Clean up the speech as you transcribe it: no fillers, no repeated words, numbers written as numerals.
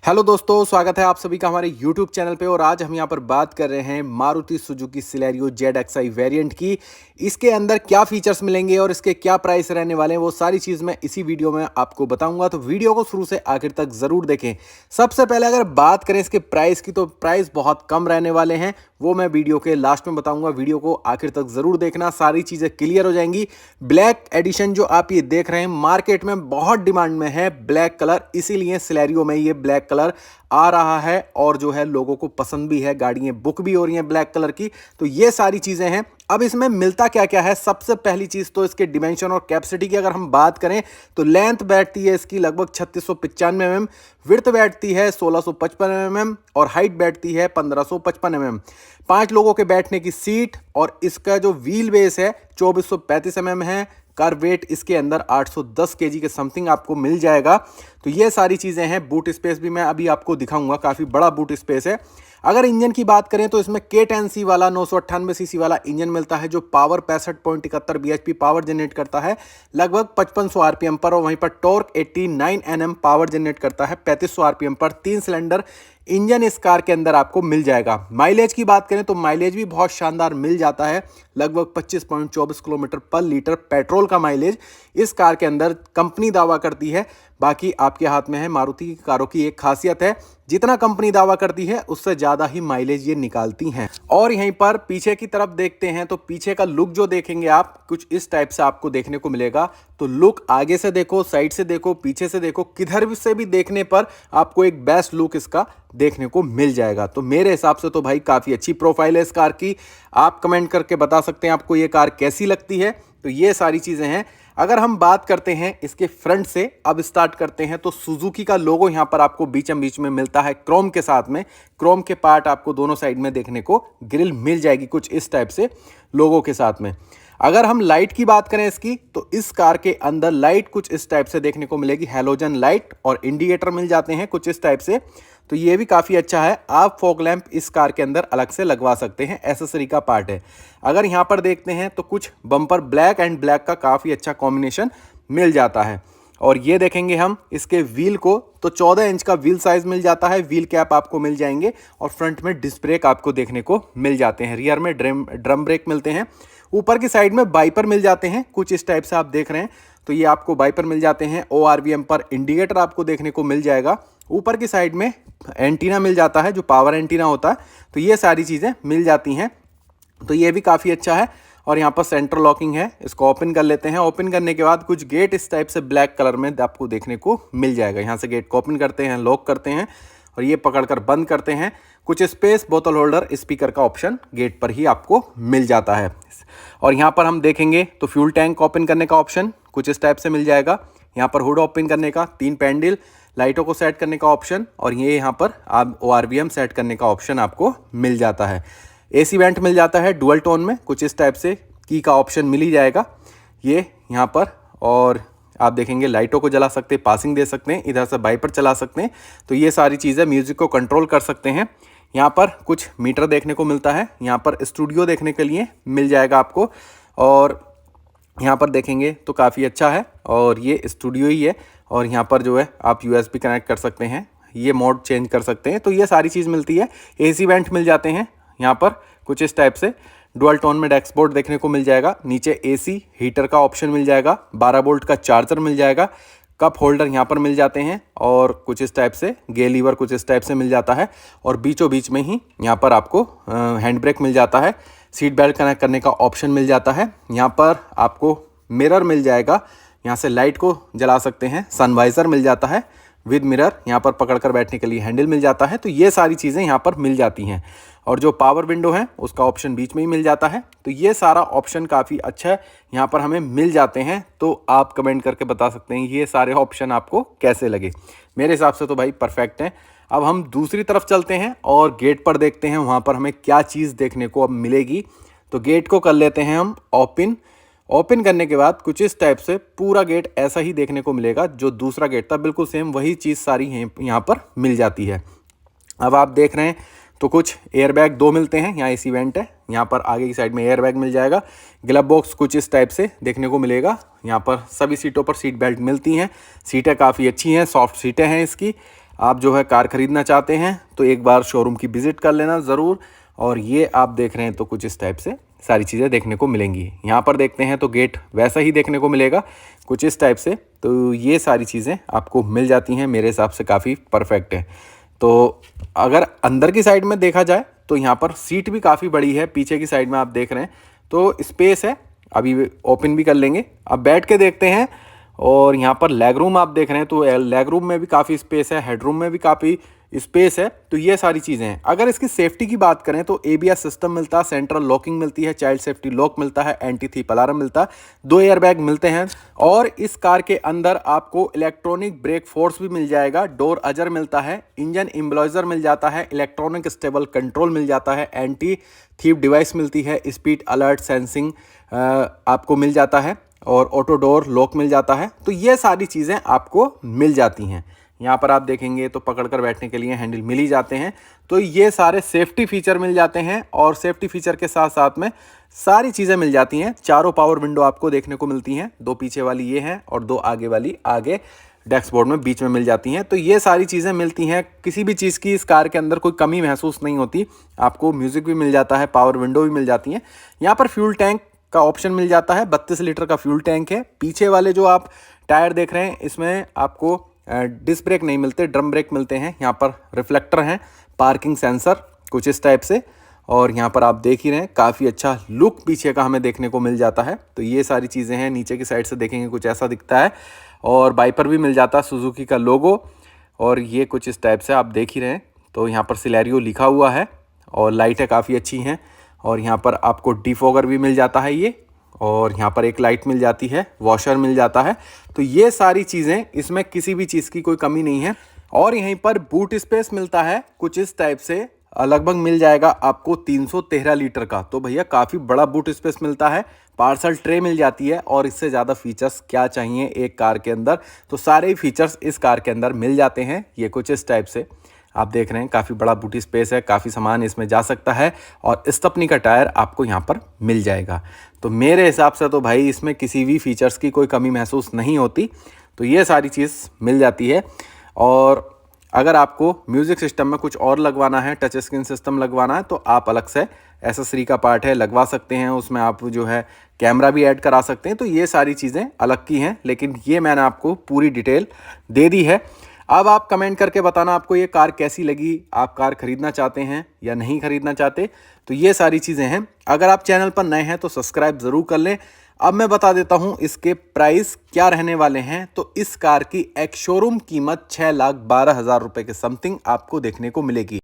Hello दोस्तों, स्वागत है आप सभी का हमारे YouTube चैनल पे। और आज हम यहाँ पर बात कर रहे हैं Maruti Suzuki Celerio ZXi variant की। इसके अंदर क्या फीचर्स मिलेंगे और इसके क्या प्राइस रहने वाले हैं, वो सारी चीज़ मैं इसी वीडियो में आपको बताऊंगा। तो वीडियो को शुरू से आखिर तक ज़रूर देखें। सबसे पहले अगर बात करें इसके प्राइस की, तो प्राइस बहुत कम रहने वाले हैं, वो मैं वीडियो के लास्ट में बताऊंगा। वीडियो को आखिर तक ज़रूर देखना, सारी चीज़ें क्लियर हो जाएंगी। ब्लैक एडिशन जो आप ये देख रहे हैं, मार्केट में बहुत डिमांड में है ब्लैक कलर, इसीलिए सिलेरियो में ये ब्लैक कलर आ रहा है और जो है लोगों को पसंद भी है, गाड़ियां बुक भी हो रही हैं ब्लैक कलर की। तो ये सारी चीजें हैं। अब इसमें मिलता क्या क्या है, सबसे पहली चीज तो इसके डिमेंशन और कैपेसिटी की अगर हम बात करें तो लेंथ बैठती है इसकी लगभग 3695 mm, विड्थ बैठती है 1655 mm और हाइट बैठती है 1555 mm। 5 लोगों के बैठने की सीट, और इसका जो व्हील बेस है 2435 mm है। कार वेट इसके अंदर 810 केजी के समथिंग आपको मिल जाएगा। तो ये सारी चीज़ें हैं। बूट स्पेस भी मैं अभी आपको दिखाऊंगा, काफ़ी बड़ा बूट स्पेस है। अगर इंजन की बात करें तो इसमें K10C वाला 998 सीसी वाला इंजन मिलता है, जो पावर 65.71 bhp पावर जनरेट करता है लगभग 5500 आरपीएम पर, और वहीं पर टॉर्क 89 Nm पावर जनरेट करता है 3500 आरपीएम पर। 3 सिलेंडर इंजन इस कार के अंदर आपको मिल जाएगा। माइलेज की बात करें तो माइलेज भी बहुत शानदार मिल जाता है, लगभग 25.24 किलोमीटर पर लीटर पेट्रोल का माइलेज इस कार के अंदर कंपनी दावा करती है। बाकी आपके हाथ में है। मारुति की कारों की एक खासियत है, जितना कंपनी दावा करती है उससे ज़्यादा ही माइलेज ये निकालती हैं। और यहीं पर पीछे की तरफ देखते हैं तो पीछे का लुक जो देखेंगे आप, कुछ इस टाइप से आपको देखने को मिलेगा। तो लुक आगे से देखो, साइड से देखो, पीछे से देखो, किधर भी से भी देखने पर आपको एक बेस्ट लुक इसका देखने को मिल जाएगा। तो मेरे हिसाब से तो भाई काफ़ी अच्छी प्रोफाइल है इस कार की। आप कमेंट करके बता सकते हैं आपको ये कार कैसी लगती है। तो ये सारी चीज़ें हैं। अगर हम बात करते हैं इसके फ्रंट से, अब स्टार्ट करते हैं, तो सुजुकी का लोगो यहाँ पर आपको बीचम बीच में मिलता है क्रोम के साथ में। क्रोम के पार्ट आपको दोनों साइड में देखने को ग्रिल मिल जाएगी कुछ इस टाइप से लोगो के साथ में। अगर हम लाइट की बात करें इसकी, तो इस कार के अंदर लाइट कुछ इस टाइप से देखने को मिलेगी। हैलोजन लाइट और इंडिकेटर मिल जाते हैं कुछ इस टाइप से। तो ये भी काफ़ी अच्छा है। आप फॉग लैंप इस कार के अंदर अलग से लगवा सकते हैं, एसेसरी का पार्ट है। अगर यहाँ पर देखते हैं तो कुछ बम्पर ब्लैक एंड ब्लैक का काफ़ी अच्छा कॉम्बिनेशन मिल जाता है। और ये देखेंगे हम इसके व्हील को, तो 14 इंच का व्हील साइज मिल जाता है। व्हील कैप आपको मिल जाएंगे और फ्रंट में डिस्क ब्रेक आपको देखने को मिल जाते हैं। रियर में ड्रम ब्रेक मिलते हैं। ऊपर की साइड में बाइपर मिल जाते हैं कुछ इस टाइप से आप देख रहे हैं। तो ये आपको बाइपर मिल जाते हैं। ORVM पर इंडिकेटर आपको देखने को मिल जाएगा। ऊपर की साइड में एंटीना मिल जाता है, जो पावर एंटीना होता है। तो ये सारी चीज़ें मिल जाती हैं। तो ये भी काफ़ी अच्छा है। और यहाँ पर सेंटर लॉकिंग है, इसको ओपन कर लेते हैं। ओपन करने के बाद कुछ गेट इस टाइप से ब्लैक कलर में आपको देखने को मिल जाएगा। यहाँ से गेट को ओपन करते हैं, लॉक करते हैं और ये पकड़कर बंद करते हैं। कुछ स्पेस, बोतल होल्डर, स्पीकर का ऑप्शन गेट पर ही आपको मिल जाता है। और यहाँ पर हम देखेंगे तो फ्यूल टैंक ओपन करने का ऑप्शन कुछ इस टाइप से मिल जाएगा। यहाँ पर हुड ओपन करने का, 3 पैंडल, लाइटों को सेट करने का ऑप्शन, और ये यहाँ पर आप ORVM सेट करने का ऑप्शन आपको मिल जाता है। AC वेंट मिल जाता है डुअल टोन में कुछ इस टाइप से। की का ऑप्शन मिल ही जाएगा ये यहाँ पर। और आप देखेंगे लाइटों को जला सकते हैं, पासिंग दे सकते हैं, इधर से बाइपर चला सकते हैं। तो ये सारी चीज़ें, म्यूज़िक को कंट्रोल कर सकते हैं। यहाँ पर कुछ मीटर देखने को मिलता है। यहाँ पर स्टूडियो देखने के लिए मिल जाएगा आपको। और यहाँ पर देखेंगे तो काफ़ी अच्छा है, और ये स्टूडियो ही है। और यहाँ पर जो है आप USB कनेक्ट कर सकते हैं, ये मोड चेंज कर सकते हैं। तो ये सारी चीज़ मिलती है। AC वेंट मिल जाते हैं यहाँ पर कुछ इस टाइप से। डुअल टोन में डैशबोर्ड देखने को मिल जाएगा। नीचे AC हीटर का ऑप्शन मिल जाएगा। 12 वोल्ट का चार्जर मिल जाएगा। कप होल्डर यहाँ पर मिल जाते हैं और कुछ इस टाइप से गे लीवर कुछ इस टाइप से मिल जाता है। और बीचों बीच में ही यहाँ पर आपको हैंड ब्रेक मिल जाता है। सीट बेल्ट कनेक्ट करने का ऑप्शन मिल जाता है। यहाँ पर आपको मिरर मिल जाएगा, यहाँ से लाइट को जला सकते हैं। सनवाइज़र मिल जाता है विद मिरर। यहाँ पर पकड़कर बैठने के लिए हैंडल मिल जाता है। तो ये सारी चीज़ें यहाँ पर मिल जाती हैं। और जो पावर विंडो है उसका ऑप्शन बीच में ही मिल जाता है। तो ये सारा ऑप्शन काफ़ी अच्छा है, यहाँ पर हमें मिल जाते हैं। तो आप कमेंट करके बता सकते हैं ये सारे ऑप्शन आपको कैसे लगे। मेरे हिसाब से तो भाई परफेक्ट हैं। अब हम दूसरी तरफ चलते हैं और गेट पर देखते हैं वहाँ पर हमें क्या चीज़ देखने को अब मिलेगी। तो गेट को कर लेते हैं हम ओपन। ओपन करने के बाद कुछ इस टाइप से पूरा गेट ऐसा ही देखने को मिलेगा। जो दूसरा गेट था बिल्कुल सेम वही चीज़ सारी यहाँ पर मिल जाती है। अब आप देख रहे हैं तो कुछ एयरबैग 2 मिलते हैं। यहाँ AC वेंट है, यहाँ पर आगे की साइड में एयरबैग मिल जाएगा। ग्लव बॉक्स कुछ इस टाइप से देखने को मिलेगा। यहाँ पर सभी सीटों पर सीट बेल्ट मिलती हैं। सीटें काफ़ी अच्छी हैं, सॉफ्ट सीटें हैं इसकी। आप जो है कार ख़रीदना चाहते हैं तो एक बार शोरूम की विज़िट कर लेना ज़रूर। और ये आप देख रहे हैं तो कुछ इस टाइप से सारी चीज़ें देखने को मिलेंगी। यहाँ पर देखते हैं तो गेट वैसा ही देखने को मिलेगा कुछ इस टाइप से। तो ये सारी चीज़ें आपको मिल जाती हैं, मेरे हिसाब से काफ़ी परफेक्ट है। तो अगर अंदर की साइड में देखा जाए तो यहाँ पर सीट भी काफ़ी बड़ी है, पीछे की साइड में आप देख रहे हैं तो स्पेस है। अभी ओपन भी कर लेंगे, अब बैठ के देखते हैं। और यहाँ पर लेग रूम आप देख रहे हैं तो लेग रूम में भी काफ़ी स्पेस है, हेडरूम में भी काफ़ी स्पेस है। तो ये सारी चीज़ें हैं। अगर इसकी सेफ्टी की बात करें तो ABS सिस्टम मिलता है, सेंट्रल लॉकिंग मिलती है, चाइल्ड सेफ्टी लॉक मिलता है, एंटी थीप अलार्म मिलता है, 2 एयरबैग मिलते हैं। और इस कार के अंदर आपको इलेक्ट्रॉनिक ब्रेक फोर्स भी मिल जाएगा, डोर अजर मिलता है, इंजन इम्बलाइजर मिल जाता है, इलेक्ट्रॉनिक स्टेबल कंट्रोल मिल जाता है, एंटी थीप डिवाइस मिलती है, स्पीड अलर्ट सेंसिंग आपको मिल जाता है और ऑटो डोर लॉक मिल जाता है। तो ये सारी चीज़ें आपको मिल जाती हैं। यहाँ पर आप देखेंगे तो पकड़कर बैठने के लिए हैंडल मिल ही जाते हैं। तो ये सारे सेफ्टी फीचर मिल जाते हैं और सेफ्टी फीचर के साथ साथ में सारी चीज़ें मिल जाती हैं। चारों पावर विंडो आपको देखने को मिलती हैं, 2 पीछे वाली ये हैं और 2 आगे वाली आगे डैशबोर्ड में बीच में मिल जाती हैं। तो ये सारी चीज़ें मिलती हैं, किसी भी चीज़ की इस कार के अंदर कोई कमी महसूस नहीं होती। आपको म्यूज़िक भी मिल जाता है, पावर विंडो भी मिल जाती हैं। यहाँ पर फ्यूल टैंक का ऑप्शन मिल जाता है, 32 लीटर का फ्यूल टैंक है। पीछे वाले जो आप टायर देख रहे हैं इसमें आपको डिस्क ब्रेक नहीं मिलते, ड्रम ब्रेक मिलते हैं। यहाँ पर रिफ्लेक्टर हैं, पार्किंग सेंसर कुछ इस टाइप से। और यहाँ पर आप देख ही रहे हैं काफ़ी अच्छा लुक पीछे का हमें देखने को मिल जाता है। तो ये सारी चीज़ें हैं। नीचे की साइड से देखेंगे कुछ ऐसा दिखता है और वाइपर भी मिल जाता है, सुजुकी का लोगो। और ये कुछ इस टाइप से आप देख ही रहे हैं। तो यहाँ पर सिलेरियो लिखा हुआ है और लाइटें काफ़ी अच्छी हैं। और यहाँ पर आपको डिफॉगर भी मिल जाता है ये, और यहाँ पर एक लाइट मिल जाती है, वॉशर मिल जाता है। तो ये सारी चीज़ें, इसमें किसी भी चीज़ की कोई कमी नहीं है। और यहीं पर बूट स्पेस मिलता है कुछ इस टाइप से, लगभग मिल जाएगा आपको 313 लीटर का। तो भैया काफ़ी बड़ा बूट स्पेस मिलता है, पार्सल ट्रे मिल जाती है। और इससे ज़्यादा फीचर्स क्या चाहिए एक कार के अंदर। तो सारे ही फीचर्स इस कार के अंदर मिल जाते हैं। ये कुछ इस टाइप से आप देख रहे हैं, काफ़ी बड़ा बूटी स्पेस है, काफ़ी सामान इसमें जा सकता है। और स्टेपनी का टायर आपको यहाँ पर मिल जाएगा। तो मेरे हिसाब से तो भाई इसमें किसी भी फीचर्स की कोई कमी महसूस नहीं होती। तो ये सारी चीज़ मिल जाती है। और अगर आपको म्यूज़िक सिस्टम में कुछ और लगवाना है, टच स्क्रीन सिस्टम लगवाना है, तो आप अलग से एसेसरी का पार्ट है लगवा सकते हैं। उसमें आप जो है कैमरा भी ऐड करा सकते हैं। तो ये सारी चीज़ें अलग की हैं, लेकिन ये मैंने आपको पूरी डिटेल दे दी है। अब आप कमेंट करके बताना आपको ये कार कैसी लगी, आप कार खरीदना चाहते हैं या नहीं खरीदना चाहते। तो ये सारी चीज़ें हैं। अगर आप चैनल पर नए हैं तो सब्सक्राइब ज़रूर कर लें। अब मैं बता देता हूं इसके प्राइस क्या रहने वाले हैं। तो इस कार की एक शोरूम कीमत 6,12,000 रुपये के समथिंग आपको देखने को मिलेगी।